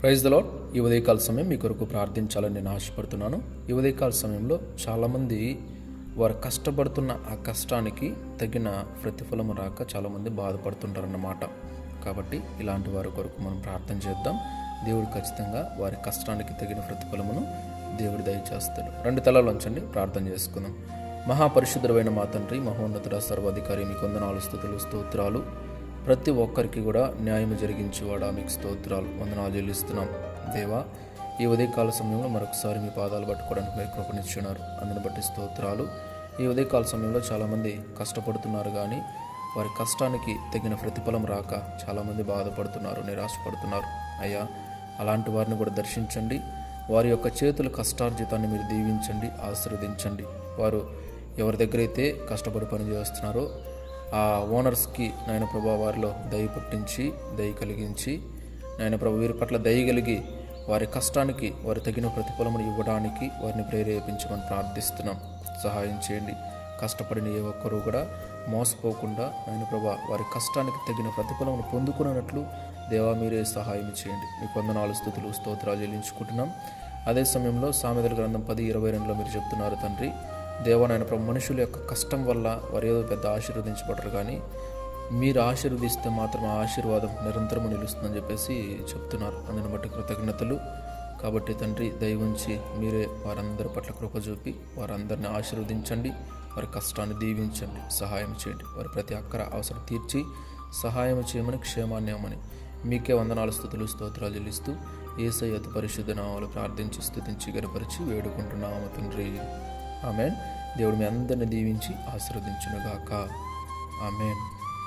Praise the lord. ఈ ఉదయకాల సమయం మీ కొరకు ప్రార్థించాలని నేను ఆశపడుతున్నాను. ఈ ఉదయకాల సమయంలో చాలామంది వారు కష్టపడుతున్న ఆ కష్టానికి తగిన ప్రతిఫలం రాక చాలామంది బాధపడుతుంటారన్నమాట. కాబట్టి ఇలాంటి వారి కొరకు మనం ప్రార్థన చేద్దాం. దేవుడు ఖచ్చితంగా వారి కష్టానికి తగిన ప్రతిఫలమును దేవుడు దయచేస్తాడు. రెండు తలలు ఉంచండి, ప్రార్థన చేసుకుందాం. మహాపరిశుద్ధుడైన మా తండ్రి, మహోన్నతుడ, సర్వాధికారి, మీకు వందనాలు, స్తుతులు, స్తోత్రాలు. ప్రతి ఒక్కరికి కూడా న్యాయం జరిగించేవాడా, మీకు స్తోత్రాలు, వందనాలు చెల్లిస్తున్నాం. దేవా, ఈ ఉదయకాల సమయంలో మరొకసారి మీ పాదాలు పట్టుకోవడానికి మీరు కృపనిచ్చున్నారు. అందుని బట్టి స్తోత్రాలు. ఈ ఉదయకాల సమయంలో చాలామంది కష్టపడుతున్నారు, కానీ వారి కష్టానికి తగిన ప్రతిఫలం రాక చాలామంది బాధపడుతున్నారు, నిరాశపడుతున్నారు. అయ్యా, అలాంటి వారిని కూడా దర్శించండి. వారి యొక్క చేతుల కష్టార్జితాన్ని మీరు దీవించండి, ఆశీర్వదించండి. వారు ఎవరి దగ్గర అయితే కష్టపడి పని చేస్తున్నారో ఆ ఓనర్స్కి నాయన ప్రభా వారిలో దయ పుట్టించి, దయ కలిగించి, నాయన ప్రభు వీరి పట్ల దయ కలిగి వారి కష్టానికి వారి తగిన ప్రతిఫలమును ఇవ్వడానికి వారిని ప్రేరేపించమని ప్రార్థిస్తున్నాం. సహాయం చేయండి. కష్టపడిన ఏ ఒక్కరూ కూడా మోసపోకుండా నాయన ప్రభా వారి కష్టానికి తగిన ప్రతిఫలమును పొందుకున్నట్లు దేవా మీరే సహాయం చేయండి. మీకు వందనాలు, స్తుతులు, స్తోత్రాలు చెల్లించుకుంటున్నాం. అదే సమయంలో సామెతల గ్రంథం 10:22లో మీరు చెప్తున్నారు, తండ్రి దేవా నాయన ప్రభు, మనుషుల యొక్క కష్టం వల్ల వారు ఏదో పెద్ద ఆశీర్వదించబడరు, కానీ మీరు ఆశీర్వదిస్తే మాత్రం ఆ ఆశీర్వాదం నిరంతరము నిలుస్తుందని చెప్పేసి చెప్తున్నారు. అందుని బట్టి కృతజ్ఞతలు. కాబట్టి తండ్రి, దయ ఉంచి మీరే వారందరి పట్ల కృప చూపి వారందరిని ఆశీర్వదించండి, వారి కష్టాన్ని దీవించండి, సహాయం చేయండి. వారి ప్రతి అక్కర అవసరం తీర్చి సహాయం చేయమని, క్షేమాన్ని ఇవ్వమని మీకే వందనాలు, స్తుతులు, స్తోత్రాలు చెల్లిస్తూ యేసయ్య అతి పరిశుద్ధ నామములో ప్రార్థించి స్తుతించి గణపరిచి వేడుకుంటున్నాము తండ్రి. ఆమెన్. దేవుడు మీ అందరిని దీవించి ఆశీర్వదించునుగాక. ఆమెన్.